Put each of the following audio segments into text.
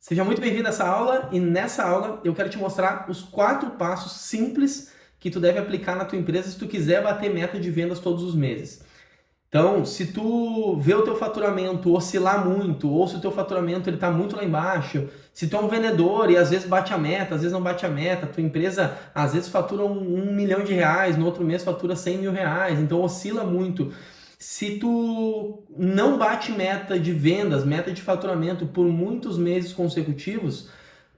Seja muito bem-vindo a essa aula e nessa aula eu quero te mostrar os 4 passos simples que tu deve aplicar na tua empresa se tu quiser bater meta de vendas todos os meses. Então, se tu vê o teu faturamento oscilar muito ou se o teu faturamento está muito lá embaixo, se tu é um vendedor e às vezes bate a meta, às vezes não bate a meta, tua empresa às vezes fatura um milhão de reais, no outro mês fatura 100 mil reais, então oscila muito. Se tu não bate meta de vendas, meta de faturamento por muitos meses consecutivos,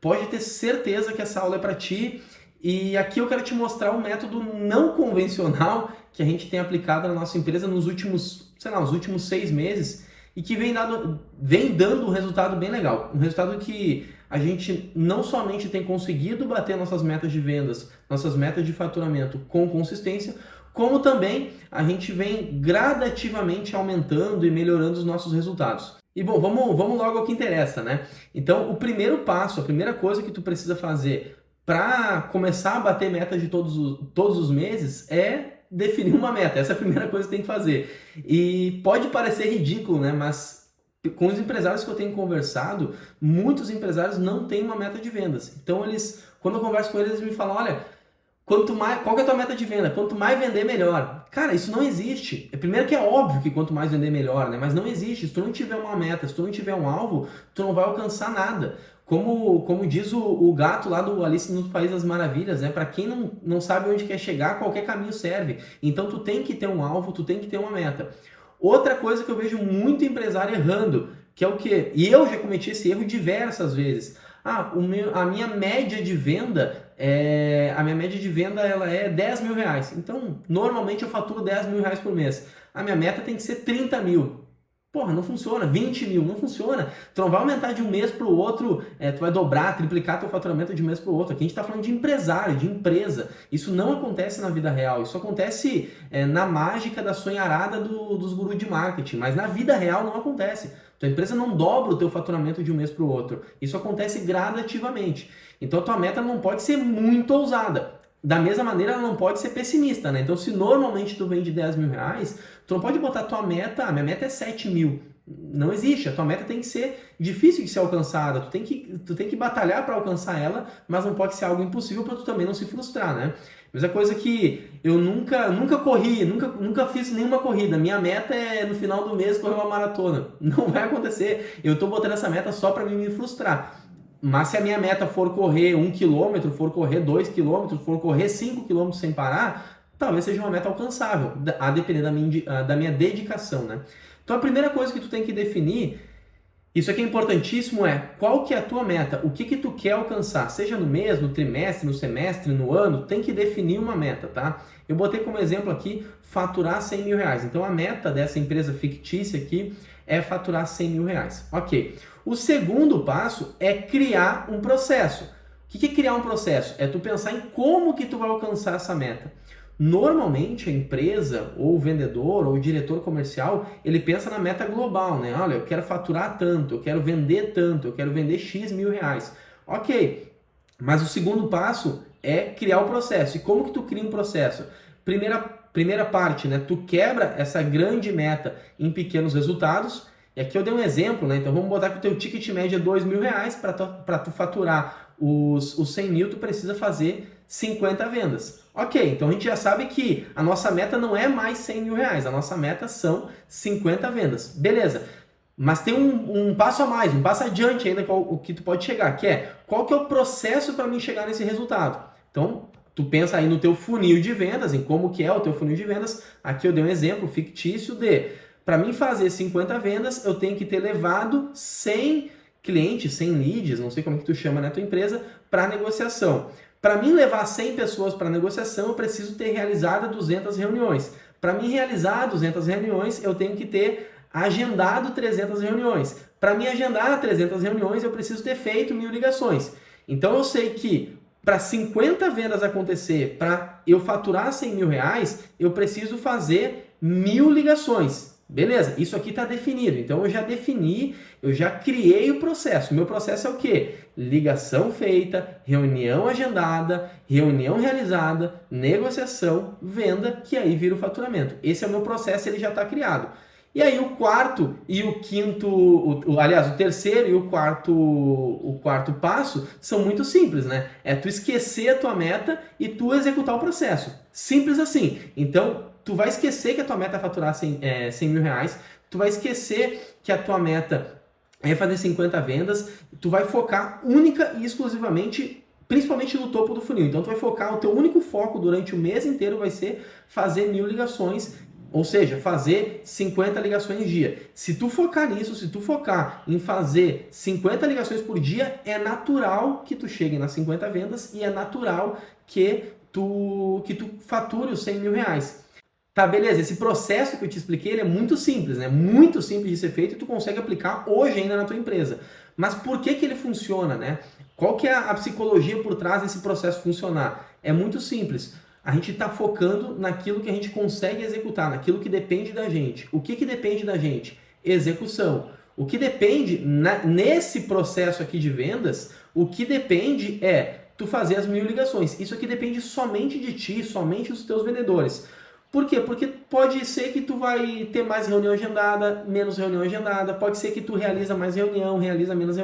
pode ter certeza que essa aula é para ti. E aqui eu quero te mostrar um método não convencional que a gente tem aplicado na nossa empresa nos últimos, os últimos 6 meses e que vem dando um resultado bem legal. Um resultado que a gente não somente tem conseguido bater nossas metas de vendas, nossas metas de faturamento com consistência, como também a gente vem gradativamente aumentando e melhorando os nossos resultados. E bom, vamos logo ao que interessa, né? Então, o primeiro passo, a primeira coisa que tu precisa fazer para começar a bater metas de todos os meses é definir uma meta. Essa é a primeira coisa que tem que fazer. E pode parecer ridículo, né? Mas com os empresários que eu tenho conversado, muitos empresários não têm uma meta de vendas. Então, quando eu converso com eles, eles me falam, olha, qual que é a tua meta de venda? Quanto mais vender, melhor. Cara, isso não existe. Primeiro que é óbvio que quanto mais vender, melhor, né? Mas não existe. Se tu não tiver uma meta, se tu não tiver um alvo, tu não vai alcançar nada. Como diz o gato lá do Alice no País das Maravilhas, né? Para quem não sabe onde quer chegar, qualquer caminho serve. Então tu tem que ter um alvo, tu tem que ter uma meta. Outra coisa que eu vejo muito empresário errando, que é o quê? E eu já cometi esse erro diversas vezes. A minha média de venda ela é 10 mil reais. Então, normalmente eu faturo 10 mil reais por mês. A minha meta tem que ser 30 mil. Porra, não funciona. 20 mil, não funciona. Tu não vai aumentar de um mês para o outro, tu vai dobrar, triplicar teu faturamento de um mês para o outro. Aqui a gente está falando de empresário, de empresa. Isso não acontece na vida real. Isso acontece na mágica da sonharada dos gurus de marketing. Mas na vida real não acontece. Tua empresa não dobra o teu faturamento de um mês para o outro. Isso acontece gradativamente. Então a tua meta não pode ser muito ousada. Da mesma maneira, ela não pode ser pessimista, né? Então, se normalmente tu vende 10 mil reais, tu não pode botar a tua meta, minha meta é 7 mil. Não existe, a tua meta tem que ser difícil de ser alcançada, tu tem que batalhar para alcançar ela, mas não pode ser algo impossível para tu também não se frustrar, né? Mesma coisa que eu nunca corri, nunca fiz nenhuma corrida. Minha meta é no final do mês correr uma maratona. Não vai acontecer. Eu tô botando essa meta só para me frustrar. Mas se a minha meta for correr 1 km, for correr 2 km, for correr 5 km sem parar, talvez seja uma meta alcançável, a depender da minha dedicação, né? Então a primeira coisa que tu tem que definir, isso aqui é importantíssimo, é qual que é a tua meta, o que tu quer alcançar, seja no mês, no trimestre, no semestre, no ano, tem que definir uma meta, tá? Eu botei como exemplo aqui, faturar 100 mil reais. Então a meta dessa empresa fictícia aqui é faturar 100 mil reais. Ok. O segundo passo é criar um processo. O que é criar um processo? É tu pensar em como que tu vai alcançar essa meta. Normalmente a empresa, ou o vendedor, ou o diretor comercial, ele pensa na meta global, né? Olha, eu quero faturar tanto, eu quero vender X mil reais. Ok, mas o segundo passo é criar o processo. E como que tu cria um processo? Primeira parte, né? Tu quebra essa grande meta em pequenos resultados. E aqui eu dei um exemplo, né? Então vamos botar que o teu ticket médio é 2 mil reais. Para tu faturar os 100 mil, tu precisa fazer 50 vendas. Ok, então a gente já sabe que a nossa meta não é mais 100 mil reais. A nossa meta são 50 vendas. Beleza. Mas tem um passo a mais, um passo adiante ainda o que tu pode chegar, que é qual que é o processo para mim chegar nesse resultado. Então, tu pensa aí no teu funil de vendas, em como que é o teu funil de vendas. Aqui eu dei um exemplo fictício de, para mim fazer 50 vendas, eu tenho que ter levado 100 clientes, 100 leads, não sei como que tu chama na tua empresa, para negociação. Para mim levar 100 pessoas para negociação, eu preciso ter realizado 200 reuniões. Para mim realizar 200 reuniões, eu tenho que ter agendado 300 reuniões. Para mim agendar 300 reuniões, eu preciso ter feito 1000 ligações. Então eu sei que para 50 vendas acontecer, para eu faturar 100 mil reais, eu preciso fazer 1000 ligações. Beleza, isso aqui está definido. Então eu já defini, eu já criei o processo. Meu processo é o quê? Ligação feita, reunião agendada, reunião realizada, negociação, venda, que aí vira o faturamento. Esse é o meu processo, ele já está criado. E aí o quarto e o quinto, aliás, o terceiro e o quarto passo são muito simples, né? É tu esquecer a tua meta e tu executar o processo. Simples assim. Então, tu vai esquecer que a tua meta é faturar 100 mil reais, tu vai esquecer que a tua meta é fazer 50 vendas, tu vai focar única e exclusivamente, principalmente no topo do funil. Então, tu vai focar, o teu único foco durante o mês inteiro vai ser fazer 1000 ligações, ou seja, fazer 50 ligações dia. Se tu focar nisso, se tu focar em fazer 50 ligações por dia, é natural que tu chegue nas 50 vendas e é natural que tu fature os 100 mil reais. Tá, beleza, esse processo que eu te expliquei, ele é muito simples, né? Muito simples de ser feito e tu consegue aplicar hoje ainda na tua empresa. Mas por que ele funciona, né? Qual que é a psicologia por trás desse processo funcionar? É muito simples. A gente está focando naquilo que a gente consegue executar, naquilo que depende da gente. O que depende da gente? Execução. O que depende, nesse processo aqui de vendas, o que depende é tu fazer as 1000 ligações. Isso aqui depende somente de ti, somente dos teus vendedores. Por quê? Porque pode ser que tu vai ter mais reunião agendada, menos reunião agendada, pode ser que tu realiza mais reunião, realiza menos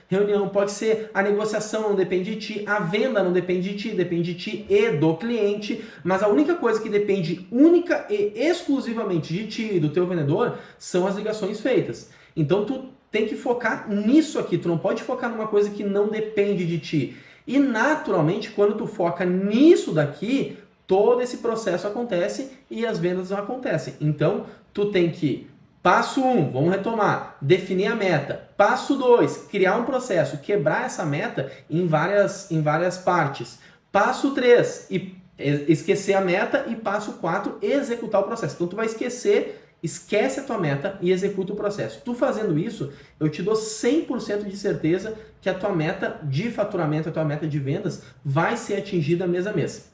reunião, pode ser a negociação não depende de ti, a venda não depende de ti, depende de ti e do cliente, mas a única coisa que depende única e exclusivamente de ti e do teu vendedor são as ligações feitas. Então tu tem que focar nisso aqui, tu não pode focar numa coisa que não depende de ti. E naturalmente, quando tu foca nisso daqui, todo esse processo acontece e as vendas não acontecem. Então, tu tem que, passo 1, vamos retomar, definir a meta. Passo 2, criar um processo, quebrar essa meta em várias partes. Passo 3, esquecer a meta. E passo 4, executar o processo. Então, tu vai esquece a tua meta e executa o processo. Tu fazendo isso, eu te dou 100% de certeza que a tua meta de faturamento, a tua meta de vendas vai ser atingida mês a mês.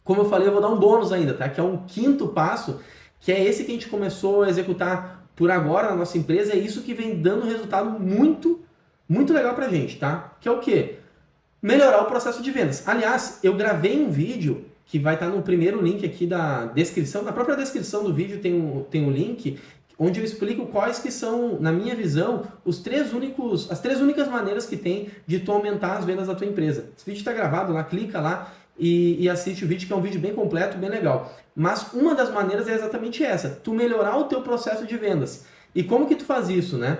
Como eu falei, eu vou dar um bônus ainda, tá? Que é um quinto passo, que é esse que a gente começou a executar por agora na nossa empresa. É isso que vem dando resultado muito, muito legal pra gente, tá? Que é o quê? Melhorar o processo de vendas. Aliás, eu gravei um vídeo que vai estar no primeiro link aqui da descrição. Na própria descrição do vídeo tem um link onde eu explico quais que são, na minha visão, as três únicas maneiras que tem de tu aumentar as vendas da tua empresa. Esse vídeo está gravado lá, clica lá e assiste o vídeo, que é um vídeo bem completo, bem legal. Mas uma das maneiras é exatamente essa, tu melhorar o teu processo de vendas. E como que tu faz isso, né?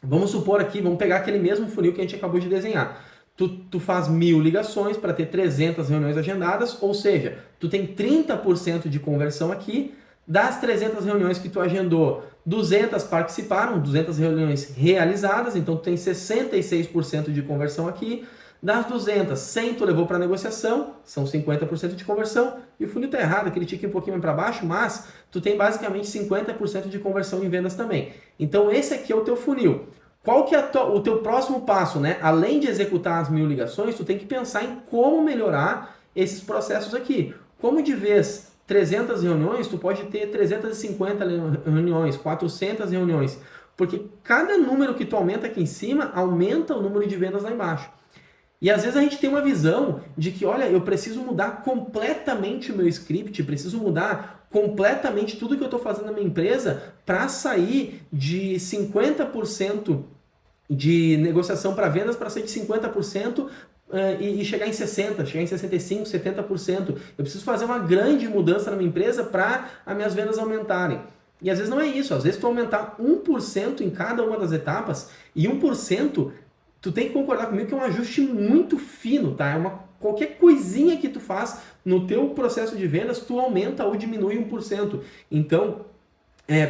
Vamos supor aqui, vamos pegar aquele mesmo funil que a gente acabou de desenhar. Tu faz 1000 ligações para ter 300 reuniões agendadas, ou seja, tu tem 30% de conversão aqui. Das 300 reuniões que tu agendou, 200 participaram, 200 reuniões realizadas, então tu tem 66% de conversão aqui. Das 200, 100 tu levou para negociação, são 50% de conversão, e o funil está errado, aquele tique um pouquinho mais para baixo, mas tu tem basicamente 50% de conversão em vendas também. Então esse aqui é o teu funil. Qual que é o teu próximo passo, né? Além de executar as 1000 ligações, tu tem que pensar em como melhorar esses processos aqui. Como de vez 300 reuniões, tu pode ter 350 reuniões, 400 reuniões, porque cada número que tu aumenta aqui em cima, aumenta o número de vendas lá embaixo. E às vezes a gente tem uma visão de que, olha, eu preciso mudar completamente o meu script, preciso mudar completamente tudo que eu estou fazendo na minha empresa para sair de 50% de negociação para vendas para sair de 50% e chegar em 60%, chegar em 65%, 70%. Eu preciso fazer uma grande mudança na minha empresa para as minhas vendas aumentarem. E às vezes não é isso, às vezes tu aumentar 1% em cada uma das etapas, e 1%, tu tem que concordar comigo que é um ajuste muito fino, tá? Qualquer coisinha que tu faz no teu processo de vendas, tu aumenta ou diminui 1%. Então,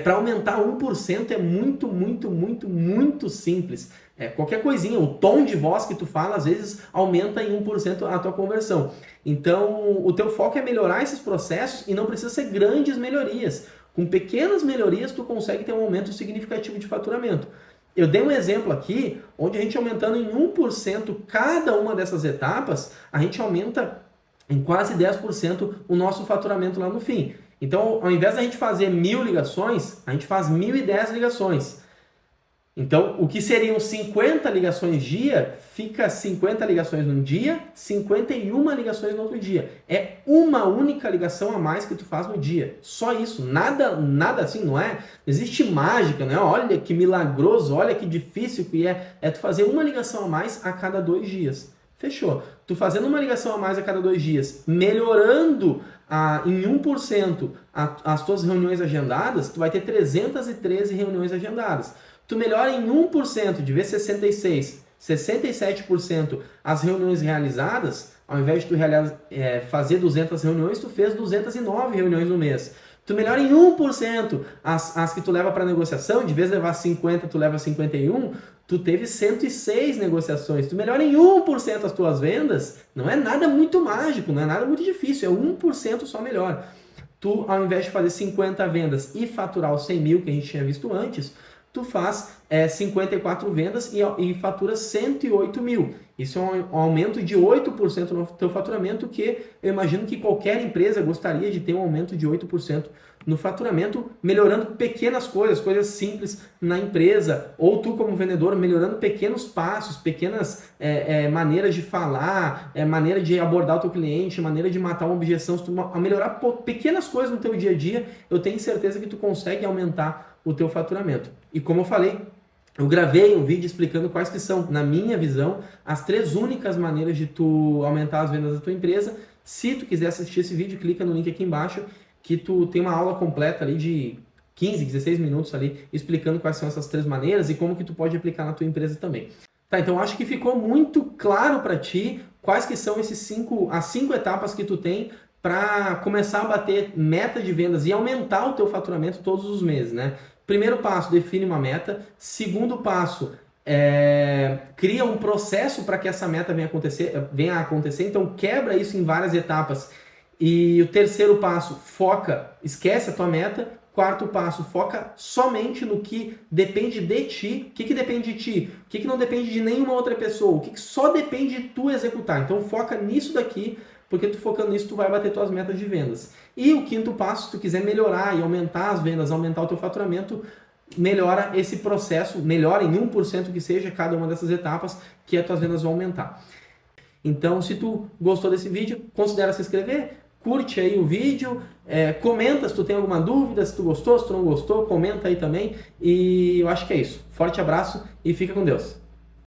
para aumentar 1% é muito, muito, muito, muito simples. Qualquer coisinha, o tom de voz que tu fala, às vezes aumenta em 1% a tua conversão. Então, o teu foco é melhorar esses processos e não precisa ser grandes melhorias. Com pequenas melhorias, tu consegue ter um aumento significativo de faturamento. Eu dei um exemplo aqui, onde a gente aumentando em 1% cada uma dessas etapas, a gente aumenta em quase 10% o nosso faturamento lá no fim. Então, ao invés da gente fazer 1000 ligações, a gente faz 1010 ligações. Então, o que seriam 50 ligações dia, fica 50 ligações num dia, 51 ligações no outro dia. É uma única ligação a mais que tu faz no dia. Só isso. Nada assim, não é? Não existe mágica, não é? Olha que milagroso, olha que difícil que é. É tu fazer uma ligação a mais a cada 2 dias. Fechou. Tu fazendo uma ligação a mais a cada 2 dias, melhorando em 1% as tuas reuniões agendadas, tu vai ter 313 reuniões agendadas. Tu melhora em 1%, de vez 66, 67% as reuniões realizadas, ao invés de tu fazer 200 reuniões, tu fez 209 reuniões no mês. Tu melhora em 1% as que tu leva para negociação, de vez de levar 50, tu leva 51, tu teve 106 negociações. Tu melhora em 1% as tuas vendas, não é nada muito mágico, não é nada muito difícil, é 1% só melhor. Tu, ao invés de fazer 50 vendas e faturar os 100 mil que a gente tinha visto antes, tu faz 54 vendas e fatura 108 mil. Isso é um aumento de 8% no teu faturamento, que eu imagino que qualquer empresa gostaria de ter um aumento de 8% no faturamento, melhorando pequenas coisas simples na empresa, ou tu como vendedor melhorando pequenos passos, pequenas maneiras de falar, maneira de abordar o teu cliente, maneira de matar uma objeção. Se tu melhorar pequenas coisas no teu dia a dia, eu tenho certeza que tu consegue aumentar o teu faturamento. E como eu falei, eu gravei um vídeo explicando quais que são, na minha visão, as 3 únicas maneiras de tu aumentar as vendas da tua empresa. Se tu quiser assistir esse vídeo, clica no link aqui embaixo, que tu tem uma aula completa ali de 15, 16 minutos ali, explicando quais são essas 3 maneiras e como que tu pode aplicar na tua empresa também. Tá, então acho que ficou muito claro para ti quais que são as 5 etapas que tu tem para começar a bater meta de vendas e aumentar o teu faturamento todos os meses, né? Primeiro passo, define uma meta. Segundo passo, cria um processo para que essa meta venha a acontecer. Então, quebra isso em várias etapas. E o terceiro passo, esquece a tua meta. Quarto passo, foca somente no que depende de ti. O que depende de ti? O que não depende de nenhuma outra pessoa? O que só depende de tu executar? Então, foca nisso daqui, porque tu focando nisso, tu vai bater tuas metas de vendas. E o quinto passo, se tu quiser melhorar e aumentar as vendas, aumentar o teu faturamento, melhora esse processo, melhora em 1% que seja cada uma dessas etapas, que as tuas vendas vão aumentar. Então, se tu gostou desse vídeo, considera se inscrever, curte aí o vídeo, comenta se tu tem alguma dúvida, se tu gostou, se tu não gostou, comenta aí também. E eu acho que é isso. Forte abraço e fica com Deus.